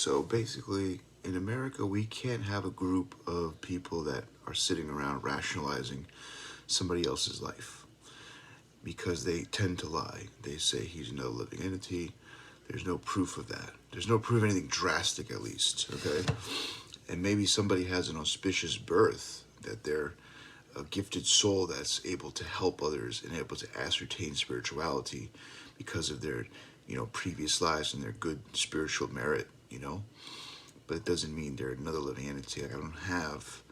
So basically, in America, we can't have a group of people that are sitting around rationalizing somebody else's life because they tend to lie. They say he's no living entity. There's no proof of that. There's no proof of anything drastic, at least, okay? And maybe somebody has an auspicious birth, that they're a gifted soul that's able to help others and able to ascertain spirituality because of their, previous lives and their good spiritual merit, But it doesn't mean they're another living entity. Like, I don't have,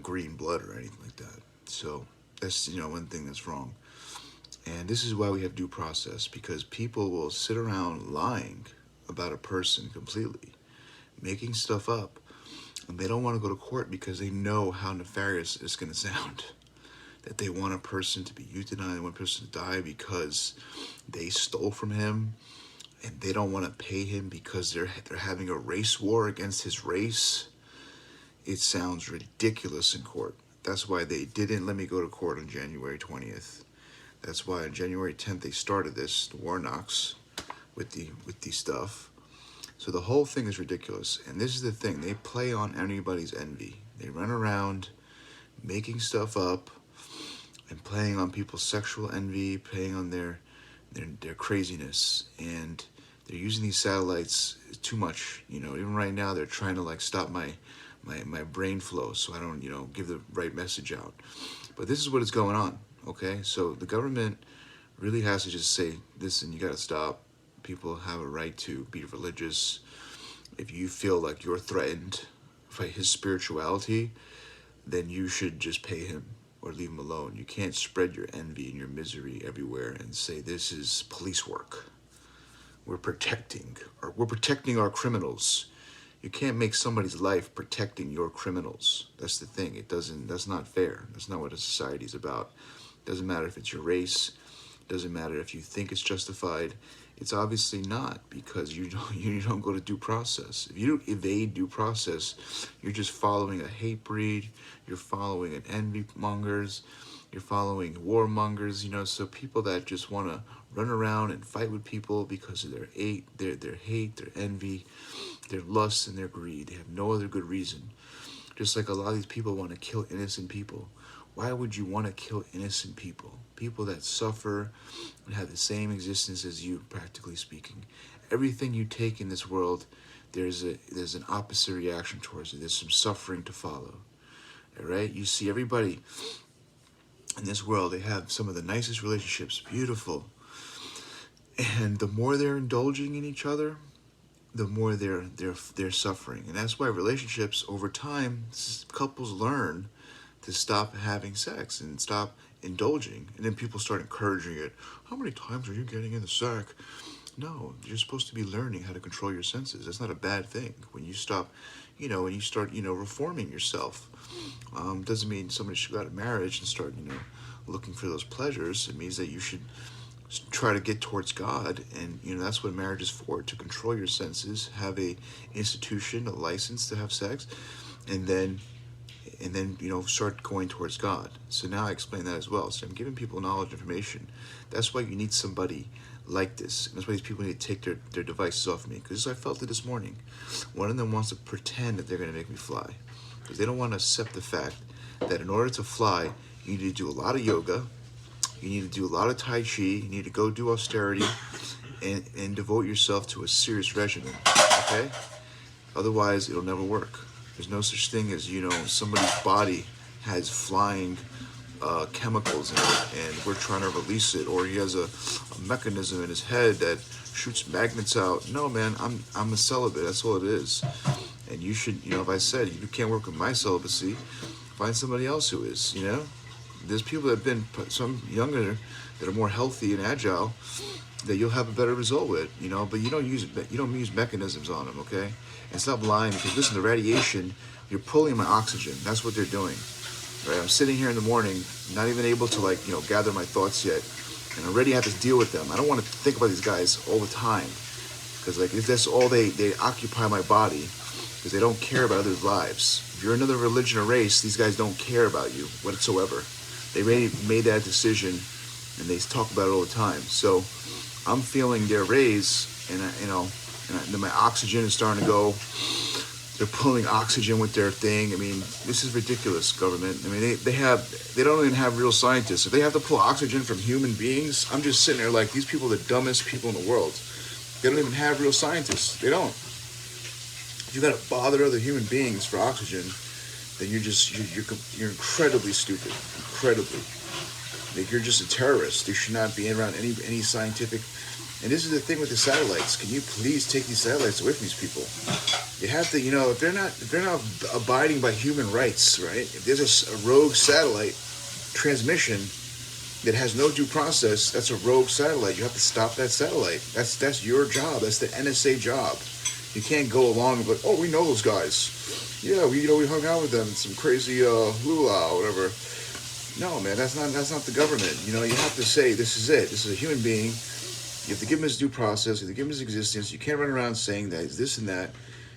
green blood or anything like that. So that's, one thing that's wrong. And this is why we have due process, because people will sit around lying about a person completely, making stuff up, and they don't want to go to court because they know how nefarious it's going to sound. That they want a person to be euthanized, they want a person to die because they stole from him, and they don't want to pay him because they're having a race war against his race. It sounds ridiculous in court. That's why they didn't let me go to court on January 20th. That's why on January 10th they started this, the Warnocks, with the stuff. So the whole thing is ridiculous. And this is the thing, they play on anybody's envy. They run around making stuff up and playing on people's sexual envy, playing on their craziness. And they're using these satellites too much. Even right now they're trying to stop my brain flow so I don't, give the right message out. But this is what is going on. Okay, so the government really has to just say, listen, you got to stop. People have a right to be religious. If you feel like you're threatened by his spirituality, then you should just pay him or leave him alone. You can't spread your envy and your misery everywhere and say this is police work. We're protecting our criminals. You can't make somebody's life protecting your criminals. That's the thing. That's not fair. That's not what a society is about. Doesn't matter if it's your race. Doesn't matter if you think it's justified. It's obviously not, because you don't go to due process. If you evade due process, you're just following a hate breed. You're following an envy mongers. You're following warmongers. So people that just want to run around and fight with people because of their hate, their envy, their lust, and their greed. They have no other good reason. Just like a lot of these people want to kill innocent people. Why would you want to kill innocent people? People that suffer and have the same existence as you, practically speaking. Everything you take in this world, there's an opposite reaction towards it. There's some suffering to follow. All right? You see everybody in this world, they have some of the nicest relationships, beautiful. And the more they're indulging in each other, the more they're suffering. And that's why relationships, over time, couples learn to stop having sex and stop indulging. And then people start encouraging it. How many times are you getting in the sack? No, you're supposed to be learning how to control your senses. That's not a bad thing. When you stop, when you start, reforming yourself. Doesn't mean somebody should go out of marriage and start, looking for those pleasures. It means that you should try to get towards God, and that's what marriage is for, to control your senses, have a institution, a license to have sex, and then start going towards God. So now I explain that as well. So I'm giving people knowledge, information. That's why you need somebody like this. And that's why these people need to take their devices off me, because I felt it this morning. One of them wants to pretend that they're going to make me fly, because they don't want to accept the fact that in order to fly, you need to do a lot of yoga, you need to do a lot of Tai Chi, you need to go do austerity, and devote yourself to a serious regimen, okay? Otherwise, it'll never work. There's no such thing as, somebody's body has flying chemicals in it, and we're trying to release it, or he has a mechanism in his head that shoots magnets out. No, man, I'm a celibate. That's all it is. And you should, if I said you can't work with my celibacy, find somebody else who is. There's people that have been some younger that are more healthy and agile that you'll have a better result with. But you don't use mechanisms on them, okay? And stop lying, because listen, the radiation, you're pulling my oxygen. That's what they're doing. Right? I'm sitting here in the morning, not even able to gather my thoughts yet, and already have to deal with them. I don't want to think about these guys all the time, because if that's all they occupy my body, because they don't care about others' lives. If you're another religion or race, these guys don't care about you whatsoever. They already made that decision, and they talk about it all the time. So I'm feeling their rays, and and then my oxygen is starting to go. They're pulling oxygen with their thing. I mean, this is ridiculous, government. I mean, they don't even have real scientists. If they have to pull oxygen from human beings, I'm just sitting there like, these people are the dumbest people in the world. They don't even have real scientists. They don't. If you got to bother other human beings for oxygen, then you're incredibly stupid. Incredibly. Like, you're just a terrorist. You should not be around any scientific. And this is the thing with the satellites. Can you please take these satellites away from these people? You have to, if they're not abiding by human rights, right? If there's a rogue satellite transmission that has no due process, that's a rogue satellite. You have to stop that satellite. That's your job. That's the NSA job. You can't go along and be like, oh, we know those guys. Yeah, we hung out with them. Some crazy lula or whatever. No, man, that's not the government. You have to say, this is it. This is a human being. You have to give him his due process. You have to give him his existence. You can't run around saying that he's this and that.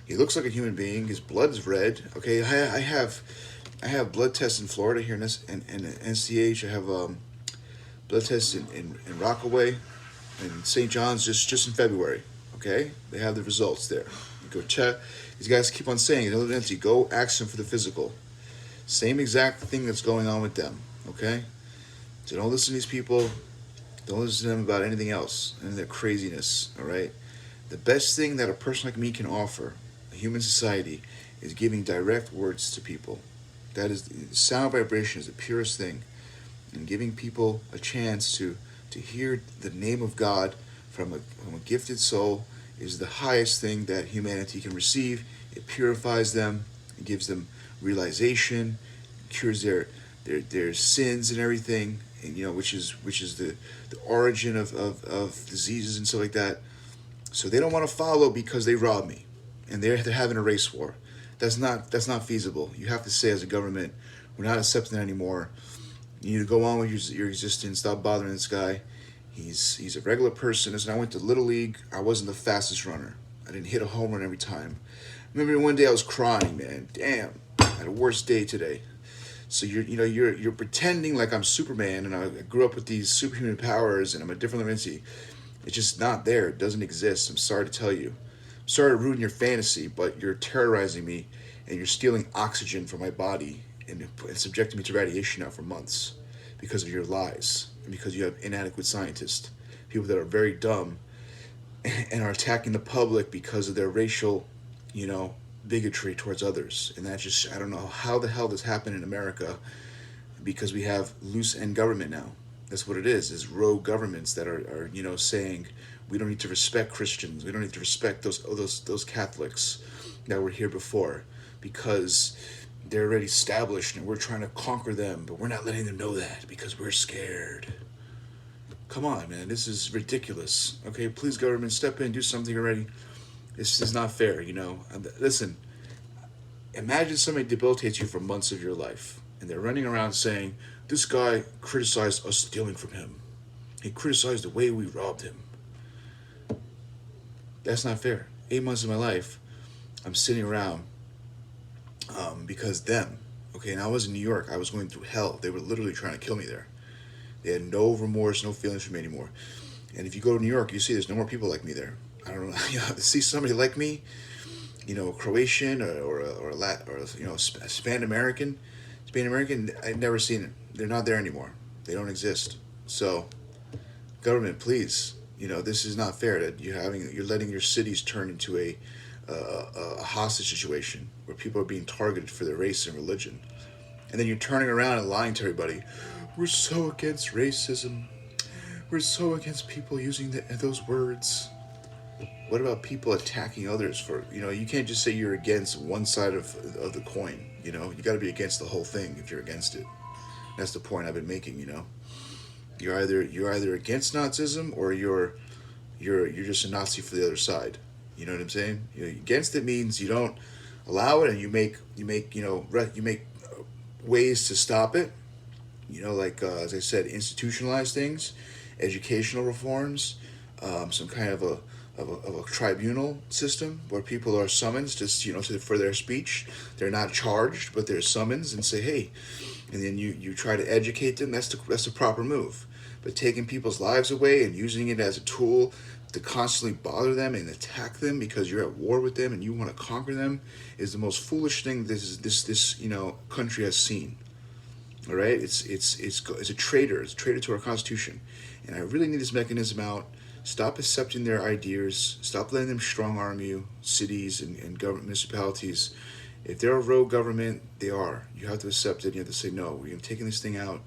He looks like a human being. His blood's red. Okay, I have blood tests in Florida here in NCH. I have blood tests in Rockaway and St. John's just in February. Okay, they have the results there. You go check. These guys keep on saying, go ask them for the physical. Same exact thing that's going on with them. Okay, so don't listen to these people. Don't listen to them about anything else and their craziness, all right? The best thing that a person like me can offer, a human society, is giving direct words to people. That is, sound vibration is the purest thing. And giving people a chance to hear the name of God from a gifted soul is the highest thing that humanity can receive. It purifies them. It gives them realization, cures their sins and everything. And, which is the origin of diseases and stuff like that. So they don't want to follow because they robbed me, and they're having a race war. That's not feasible. You have to say, as a government, we're not accepting that anymore. You need to go on with your existence. Stop bothering this guy. He's a regular person. Listen, I went to Little League. I wasn't the fastest runner. I didn't hit a home run every time. I remember one day I was crying, man. Damn, I had a worst day today. So you're pretending like I'm Superman and I grew up with these superhuman powers and I'm a different dimension. It's just not there. It doesn't exist. I'm sorry to tell you. I'm sorry to ruin your fantasy, but you're terrorizing me and you're stealing oxygen from my body and subjecting me to radiation now for months because of your lies and because you have inadequate scientists, people that are very dumb and are attacking the public because of their racial, bigotry towards others. And that just, I don't know how the hell this happened in America, because we have loose end government now. That's what it is rogue governments that are saying we don't need to respect Christians, we don't need to respect those Catholics that were here before because they're already established and we're trying to conquer them, but we're not letting them know that because we're scared. Come on, man, this is ridiculous. Okay, please, government, step in, do something already. This is not fair, Listen, imagine somebody debilitates you for months of your life, and they're running around saying, this guy criticized us stealing from him. He criticized the way we robbed him. That's not fair. 8 months of my life, I'm sitting around because them. Okay, and I was in New York. I was going through hell. They were literally trying to kill me there. They had no remorse, no feelings for me anymore. And if you go to New York, you see there's no more people like me there. I don't know. To see somebody like me, Croatian or a Spanish American, I've never seen it. They're not there anymore. They don't exist. So, government, please, this is not fair that you're letting your cities turn into a hostage situation where people are being targeted for their race and religion, and then you're turning around and lying to everybody. We're so against racism. We're so against people using those words. What about people attacking others for, you can't just say you're against one side of the coin, you got to be against the whole thing if you're against it. That's the point I've been making, You're either against Nazism or you're just a Nazi for the other side. You know what I'm saying? Against it means you don't allow it and you make ways to stop it. As I said, institutionalized things, educational reforms, some kind of a tribunal system where people are summoned just for their speech. They're not charged, but they're summoned and say, hey, and then you try to educate them. That's the proper move. But taking people's lives away and using it as a tool to constantly bother them and attack them because you're at war with them and you want to conquer them is the most foolish thing this country has seen. All right, it's a traitor. It's a traitor to our Constitution, and I really need this mechanism out. Stop accepting their ideas. Stop letting them strong arm you, cities and government municipalities. If they're a rogue government, they are. You have to accept it. You have to say no. We're taking this thing out.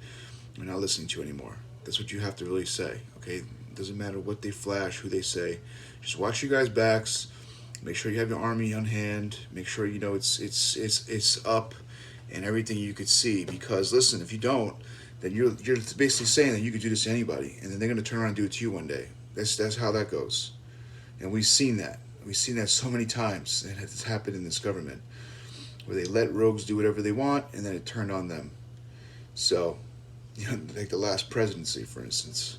We're not listening to you anymore. That's what you have to really say. Okay, it doesn't matter what they flash, who they say. Just watch your guys' backs. Make sure you have your army on hand. Make sure you know it's up and everything you could see. Because listen, if you don't, then you're basically saying that you could do this to anybody, and then they're going to turn around and do it to you one day. That's how that goes, and we've seen that. We've seen that so many times. It has happened in this government, where they let rogues do whatever they want, and then it turned on them. So, like the last presidency, for instance,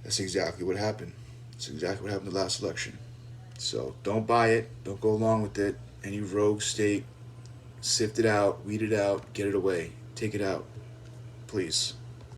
that's exactly what happened. That's exactly what happened in the last election. So don't buy it. Don't go along with it. Any rogue state, sift it out, weed it out, get it away. Take it out, please.